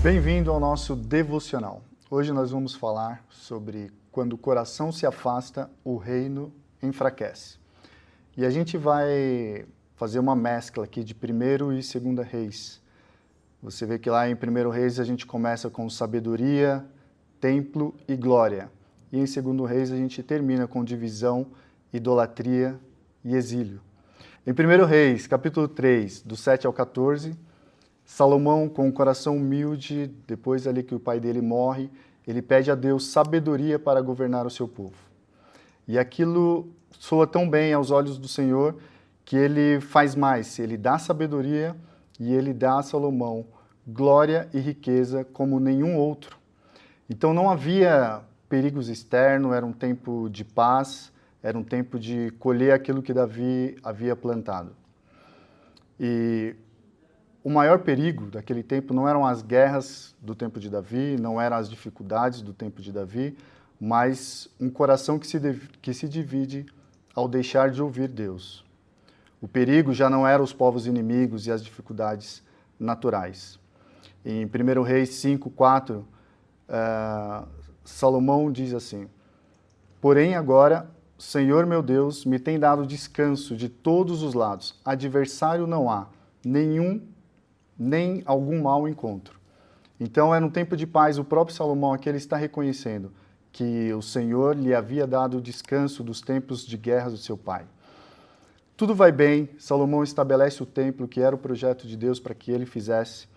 Bem-vindo ao nosso devocional. Hoje nós vamos falar sobre quando o coração se afasta, o reino enfraquece. E a gente vai fazer uma mescla aqui de 1º e 2º Reis. Você vê que lá em 1º Reis a gente começa com sabedoria, templo e glória. E em 2º Reis a gente termina com divisão, idolatria e exílio. Em 1º Reis, capítulo 3, do 7 ao 14, Salomão, com o coração humilde, depois ali que o pai dele morre, ele pede a Deus sabedoria para governar o seu povo. E aquilo soa tão bem aos olhos do Senhor que ele faz mais, ele dá sabedoria e ele dá a Salomão glória e riqueza como nenhum outro. Então não havia perigos externos, era um tempo de paz, era um tempo de colher aquilo que Davi havia plantado. E o maior perigo daquele tempo não eram as guerras do tempo de Davi, não eram as dificuldades do tempo de Davi, mas um coração que se divide ao deixar de ouvir Deus. O perigo já não eram os povos inimigos e as dificuldades naturais. Em 1 Reis 5:4, Salomão diz assim: "Porém agora, Senhor meu Deus, me tem dado descanso de todos os lados. Adversário não há, nem algum mal encontro." Então era um tempo de paz. O próprio Salomão aqui ele está reconhecendo que o Senhor lhe havia dado o descanso dos tempos de guerra do seu pai. Tudo vai bem, Salomão estabelece o templo, que era o projeto de Deus para que ele fizesse.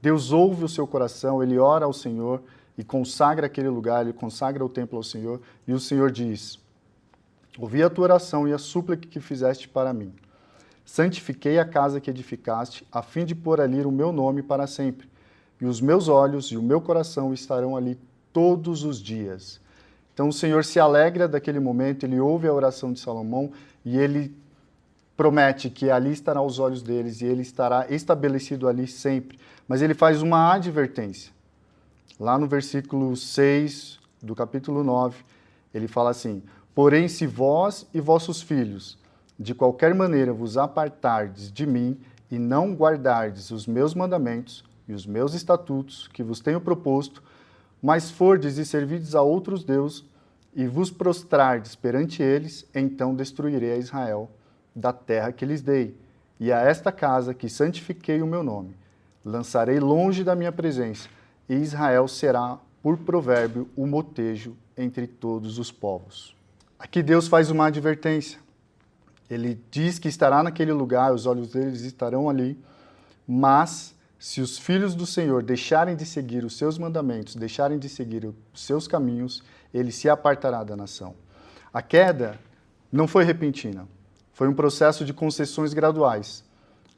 Deus ouve o seu coração, ele ora ao Senhor e consagra aquele lugar, ele consagra o templo ao Senhor, e o Senhor diz: "Ouvi a tua oração e a súplica que fizeste para mim. Santifiquei a casa que edificaste, a fim de pôr ali o meu nome para sempre, e os meus olhos e o meu coração estarão ali todos os dias." Então o Senhor se alegra daquele momento, ele ouve a oração de Salomão e ele promete que ali estará os olhos deles e ele estará estabelecido ali sempre. Mas ele faz uma advertência. Lá no versículo 6 do capítulo 9, ele fala assim: "Porém, se vós e vossos filhos de qualquer maneira vos apartardes de mim e não guardardes os meus mandamentos e os meus estatutos que vos tenho proposto, mas fordes e servirdes a outros deuses e vos prostrardes perante eles, então destruirei a Israel da terra que lhes dei, e a esta casa que santifiquei o meu nome. Lançarei longe da minha presença, e Israel será, por provérbio, o motejo entre todos os povos." Aqui Deus faz uma advertência. Ele diz que estará naquele lugar, os olhos deles estarão ali, mas se os filhos do Senhor deixarem de seguir os seus mandamentos, deixarem de seguir os seus caminhos, ele se apartará da nação. A queda não foi repentina, foi um processo de concessões graduais.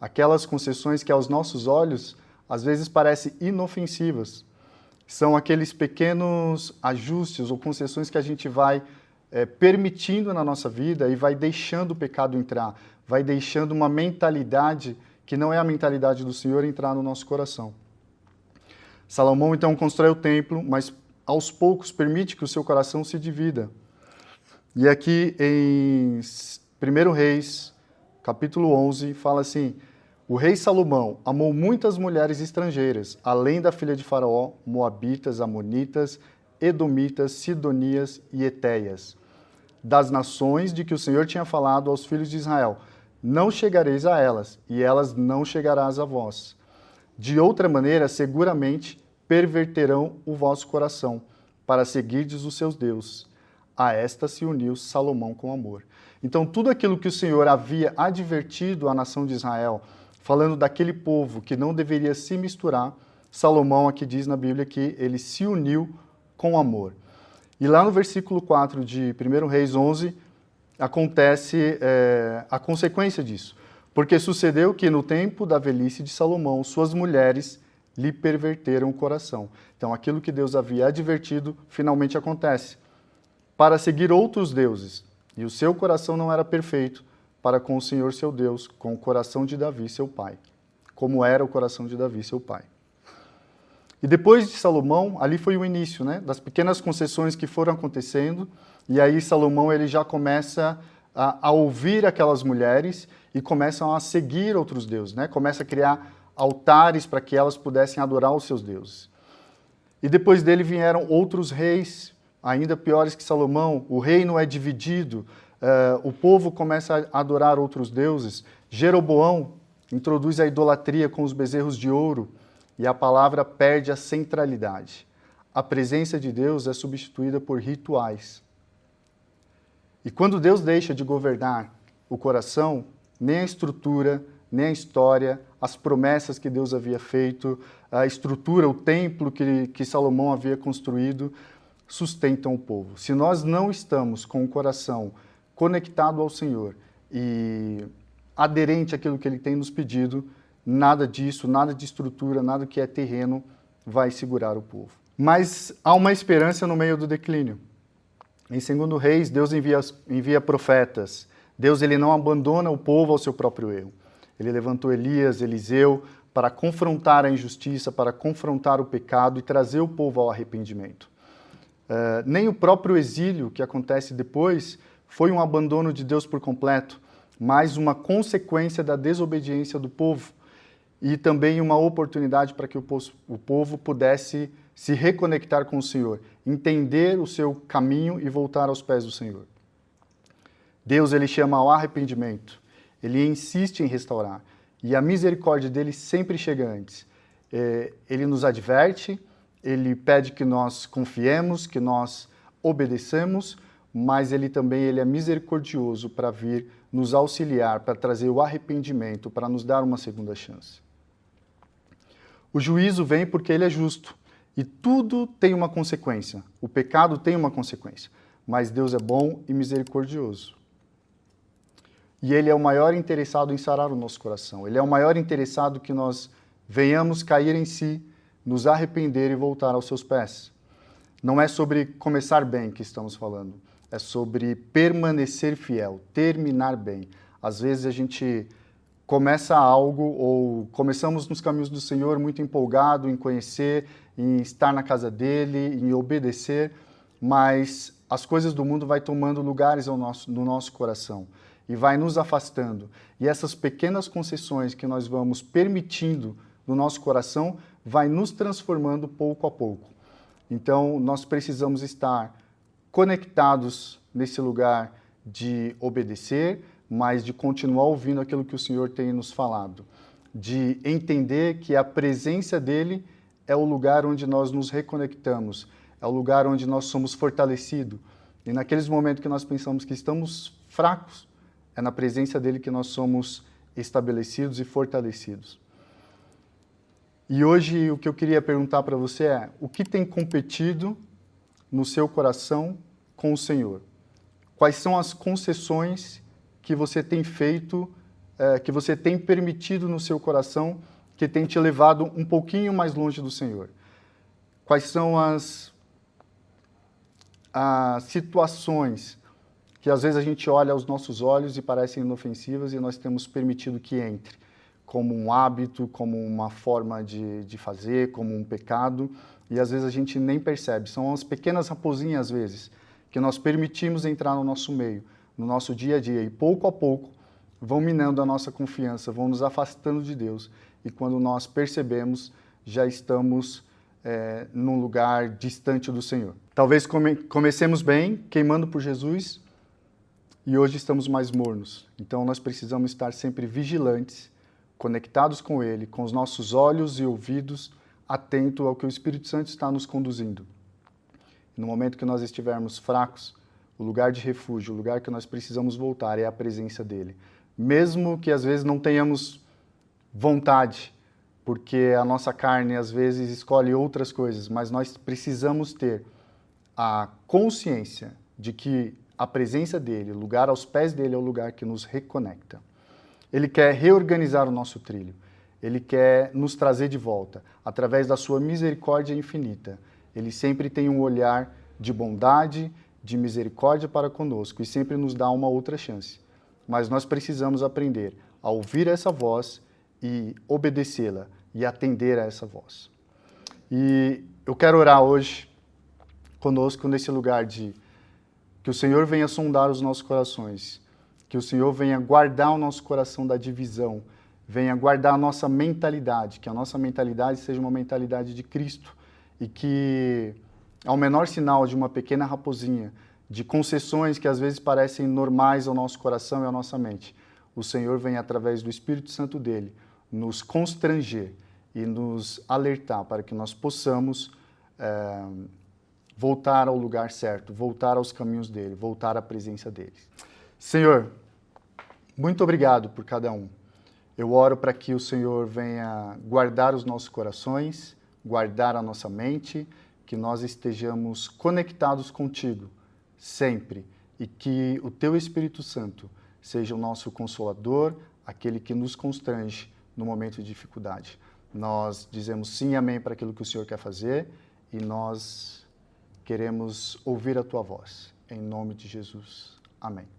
Aquelas concessões que aos nossos olhos às vezes parecem inofensivas. São aqueles pequenos ajustes ou concessões que a gente vai permitindo na nossa vida e vai deixando o pecado entrar, vai deixando uma mentalidade que não é a mentalidade do Senhor entrar no nosso coração. Salomão então constrói o templo, mas aos poucos permite que o seu coração se divida. E aqui em 1 Reis, capítulo 11, fala assim: "O rei Salomão amou muitas mulheres estrangeiras, além da filha de Faraó, moabitas, amonitas, edomitas, sidonias e etéias, das nações de que o Senhor tinha falado aos filhos de Israel: não chegareis a elas, e elas não chegarás a vós. De outra maneira, seguramente perverterão o vosso coração, para seguirdes os seus deuses." A esta se uniu Salomão com amor. Então, tudo aquilo que o Senhor havia advertido à nação de Israel, falando daquele povo que não deveria se misturar, Salomão aqui diz na Bíblia que ele se uniu com amor. E lá no versículo 4 de 1 Reis 11, acontece a consequência disso. "Porque sucedeu que no tempo da velhice de Salomão, suas mulheres lhe perverteram o coração." Então, aquilo que Deus havia advertido finalmente acontece. "Para seguir outros deuses, e o seu coração não era perfeito para com o Senhor seu Deus, com o coração de Davi, seu pai." Como era o coração de Davi, seu pai. E depois de Salomão, ali foi o início, né, das pequenas concessões que foram acontecendo, e aí Salomão ele já começa a ouvir aquelas mulheres e começam a seguir outros deuses, né? Começa a criar altares para que elas pudessem adorar os seus deuses. E depois dele vieram outros reis, ainda piores que Salomão. O reino é dividido, o povo começa a adorar outros deuses. Jeroboão introduz a idolatria com os bezerros de ouro e a palavra perde a centralidade. A presença de Deus é substituída por rituais. E quando Deus deixa de governar o coração, nem a estrutura, nem a história, as promessas que Deus havia feito, a estrutura, o templo que Salomão havia construído, sustentam o povo. Se nós não estamos com o coração conectado ao Senhor e aderente àquilo que Ele tem nos pedido, nada disso, nada de estrutura, nada que é terreno vai segurar o povo. Mas há uma esperança no meio do declínio. Em 2 Reis, Deus envia profetas. Deus ele não abandona o povo ao seu próprio erro. Ele levantou Elias, Eliseu, para confrontar a injustiça, para confrontar o pecado e trazer o povo ao arrependimento. Nem o próprio exílio que acontece depois foi um abandono de Deus por completo, mas uma consequência da desobediência do povo e também uma oportunidade para que o povo pudesse se reconectar com o Senhor, entender o seu caminho e voltar aos pés do Senhor. Deus ele chama ao arrependimento, ele insiste em restaurar e a misericórdia dele sempre chega antes. Ele nos adverte, ele pede que nós confiemos, que nós obedeçamos, mas ele é misericordioso para vir nos auxiliar, para trazer o arrependimento, para nos dar uma segunda chance. O juízo vem porque ele é justo. E tudo tem uma consequência. O pecado tem uma consequência. Mas Deus é bom e misericordioso. E Ele é o maior interessado em sarar o nosso coração. Ele é o maior interessado que nós venhamos cair em si, nos arrepender e voltar aos seus pés. Não é sobre começar bem que estamos falando. É sobre permanecer fiel, terminar bem. Às vezes a gente começa algo ou começamos nos caminhos do Senhor muito empolgado em conhecer, em estar na casa dele, em obedecer, mas as coisas do mundo vai tomando lugares no nosso coração e vai nos afastando. E essas pequenas concessões que nós vamos permitindo no nosso coração vai nos transformando pouco a pouco. Então, nós precisamos estar conectados nesse lugar de obedecer, mas de continuar ouvindo aquilo que o Senhor tem nos falado, de entender que a presença dele é o lugar onde nós nos reconectamos, é o lugar onde nós somos fortalecidos. E naqueles momentos que nós pensamos que estamos fracos, é na presença dele que nós somos estabelecidos e fortalecidos. E hoje o que eu queria perguntar para você é, o que tem competido no seu coração com o Senhor? Quais são as concessões que você tem feito, que você tem permitido no seu coração, que tem te levado um pouquinho mais longe do Senhor? Quais são as situações que às vezes a gente olha aos nossos olhos e parecem inofensivas e nós temos permitido que entre, como um hábito, como uma forma de fazer, como um pecado, e às vezes a gente nem percebe. São as pequenas raposinhas, às vezes, que nós permitimos entrar no nosso meio, no nosso dia a dia, e pouco a pouco vão minando a nossa confiança, vão nos afastando de Deus, e quando nós percebemos, já estamos num lugar distante do Senhor. Talvez comecemos bem, queimando por Jesus, e hoje estamos mais mornos. Então nós precisamos estar sempre vigilantes, conectados com Ele, com os nossos olhos e ouvidos, atentos ao que o Espírito Santo está nos conduzindo. No momento que nós estivermos fracos, o lugar de refúgio, o lugar que nós precisamos voltar é a presença dEle. Mesmo que às vezes não tenhamos vontade, porque a nossa carne às vezes escolhe outras coisas, mas nós precisamos ter a consciência de que a presença dEle, o lugar aos pés dEle é o lugar que nos reconecta. Ele quer reorganizar o nosso trilho. Ele quer nos trazer de volta, através da sua misericórdia infinita. Ele sempre tem um olhar de bondade, de misericórdia para conosco e sempre nos dá uma outra chance. Mas nós precisamos aprender a ouvir essa voz e obedecê-la e atender a essa voz. E eu quero orar hoje conosco nesse lugar de que o Senhor venha sondar os nossos corações, que o Senhor venha guardar o nosso coração da divisão venha guardar a nossa mentalidade, que a nossa mentalidade seja uma mentalidade de Cristo e que, ao menor sinal de uma pequena raposinha, de concessões que às vezes parecem normais ao nosso coração e à nossa mente, o Senhor venha, através do Espírito Santo dele, nos constranger e nos alertar para que nós possamos voltar ao lugar certo, voltar aos caminhos dele, voltar à presença dele. Senhor, muito obrigado por cada um. Eu oro para que o Senhor venha guardar os nossos corações, guardar a nossa mente, que nós estejamos conectados contigo sempre e que o teu Espírito Santo seja o nosso consolador, aquele que nos constrange no momento de dificuldade. Nós dizemos sim e amém para aquilo que o Senhor quer fazer e nós queremos ouvir a tua voz. Em nome de Jesus. Amém.